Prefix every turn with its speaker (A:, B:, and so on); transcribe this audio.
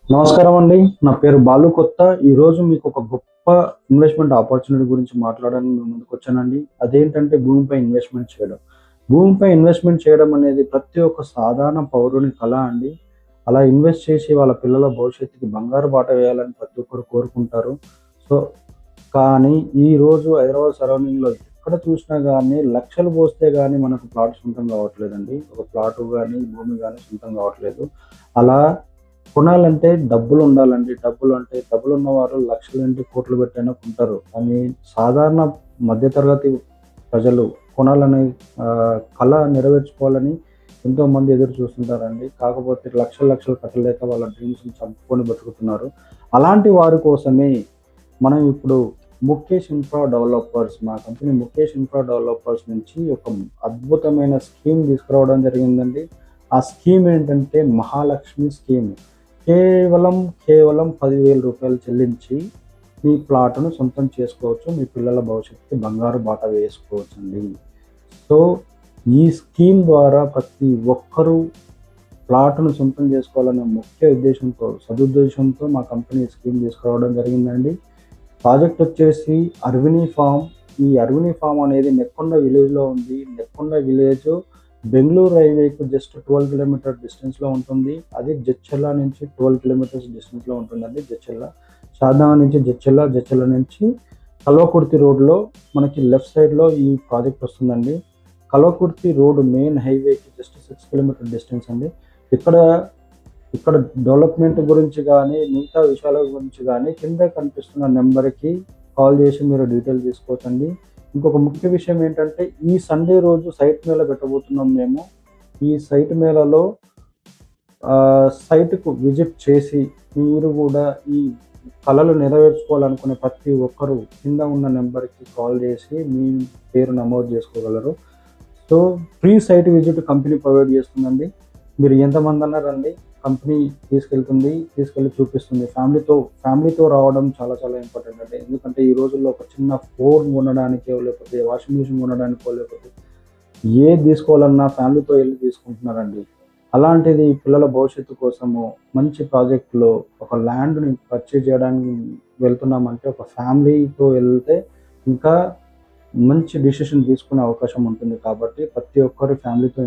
A: నమస్కారం అండి. నా పేరు బాలు కొత్త. ఈరోజు మీకు ఒక గొప్ప ఇన్వెస్ట్‌మెంట్ ఆపర్చునిటీ గురించి మాట్లాడడానికి మీ ముందుకొచ్చానండి. అదేంటంటే భూమిపై ఇన్వెస్ట్‌మెంట్ చేయడం. భూమిపై ఇన్వెస్ట్‌మెంట్ చేయడం అనేది ప్రతి ఒక్క సాధారణ పౌరుని కల అండి. అలా ఇన్వెస్ట్ చేసి వాళ్ళ పిల్లల భవిష్యత్తుకి బంగారు బాట వేయాలని ప్రతి ఒక్కరు కోరుకుంటారు. సో, కానీ ఈరోజు హైదరాబాద్ సరౌండింగ్‌లో ఎక్కడ చూసినా గానీ లక్షలు పోస్తే గానీ మనకు ప్లాట్ సొంతం కావట్లేదండి. ఒక ప్లాటు గానీ, భూమి గానీ సొంతం కావట్లేదు. అలా కొనాలంటే డబ్బులుండాలండి. డబ్బులున్నవారు లక్షలేంటి, కోట్లు పెట్టైనా కొంటారు. కానీ సాధారణ మధ్య తరగతి ప్రజలు కొనాలనే కల నెరవేర్చుకోవాలని ఎంతోమంది ఎదురు చూస్తుంటారండి. కాకపోతే లక్షలు, లక్షలు కట్టలేక వాళ్ళ డ్రీమ్స్‌ని చంపుకొని బతుకుతున్నారు. అలాంటి వారి కోసమే మనం ఇప్పుడు మా కంపెనీ ముఖేష్ ఇన్ఫ్రా డెవలపర్స్ నుంచి ఒక అద్భుతమైన స్కీమ్ తీసుకురావడం జరిగిందండి. ఆ స్కీమ్ ఏంటంటే మహాలక్ష్మి స్కీమ్. కేవలం 10,000 చెల్లించి మీ ప్లాట్‌ను సొంతం చేసుకోవచ్చు. మీ పిల్లల భవిష్యత్తుకి బంగారు బాట వేసుకోవచ్చండి. సో, ఈ స్కీమ్ ద్వారా ప్రతి ఒక్కరూ ప్లాట్‌ను సొంతం చేసుకోవాలనే ముఖ్య సదుద్దేశంతో మా కంపెనీ స్కీమ్ తీసుకురావడం జరిగిందండి. ప్రాజెక్ట్ వచ్చేసి అర్విని ఫార్మ్. ఈ అర్విని ఫార్మ్ అనేది నెక్కొండ విలేజ్‌లో ఉంది. నెక్కొండ విలేజ్ బెంగుళూరు హైవేకి జస్ట్ 12 కిలోమీటర్ డిస్టెన్స్‌లో ఉంటుంది. అది జడ్చర్ల నుంచి 12 కిలోమీటర్స్ డిస్టెన్స్‌లో ఉంటుందండి జడ్చర్ల. షాద్నగర్ నుంచి జడ్చర్ల నుంచి కల్వకుర్తి రోడ్‌లో మనకి లెఫ్ట్ సైడ్‌లో ఈ ప్రాజెక్ట్ వస్తుందండి. కల్వకుర్తి రోడ్ మెయిన్ హైవేకి జస్ట్ 6 కిలోమీటర్ డిస్టెన్స్ అండి. ఇక్కడ ఇక్కడ డెవలప్‌మెంట్ గురించి గానీ, మిగతా విషయాల గురించి గానీ కింద కనిపిస్తున్న నెంబర్‌కి కాల్ చేసి మీరు డీటెయిల్స్ తీసుకోవచ్చండి. ఇంకొక ముఖ్య విషయం ఏంటంటే, ఈ సండే రోజు సైట్ మేళా పెట్టబోతున్నాం మేము. ఈ సైట్ మేళాలో సైట్‌కు విజిట్ చేసి మీరు గూడా ఈ కలలు నెరవేర్చుకోవాలనుకునే ప్రతి ఒక్కరు కింద ఉన్న నెంబర్‌కి కాల్ చేసి మీ పేరు నమోదు చేసుకోగలరు. So, free site visit company provide చేస్తుందండి. మీరు ఎంతమందన్నా రండి. కంపెనీ తీసుకెళ్ళి చూపిస్తుంది. ఫ్యామిలీతో రావడం చాలా చాలా ఇంపార్టెంట్ అండి. ఎందుకంటే ఈ రోజుల్లో ఒక చిన్న ఫోన్ కొనడానికో, లేకపోతే వాషింగ్ మిషన్ కొనడానికో, లేకపోతే ఏది తీసుకోవాలన్నా ఫ్యామిలీతో ఎళ్లి తీసుకుంటున్నారండి. అలాంటిది పిల్లల భవిష్యత్తు కోసము మంచి ప్రాజెక్ట్‌లో ఒక ల్యాండ్‌ని పర్చేజ్ చేయడానికి వెళ్తున్నామంటే ఒక ఫ్యామిలీతో ఎళ్తే ఇంకా మంచి డెసిషన్ తీసుకునే అవకాశం ఉంటుంది. కాబట్టి ప్రతి ఒక్కరు ఫ్యామిలీతో